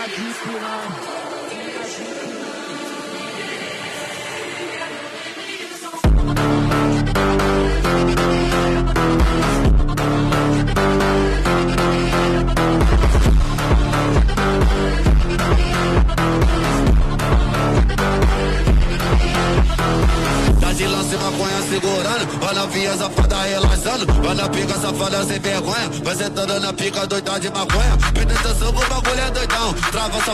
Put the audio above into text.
Tá de lance maconha segurando, vai na via safada relaxando, vai na pica safada sem vergonha, vai sentando na pica doida de maconha, penetração o bagulho é doidão, trava essa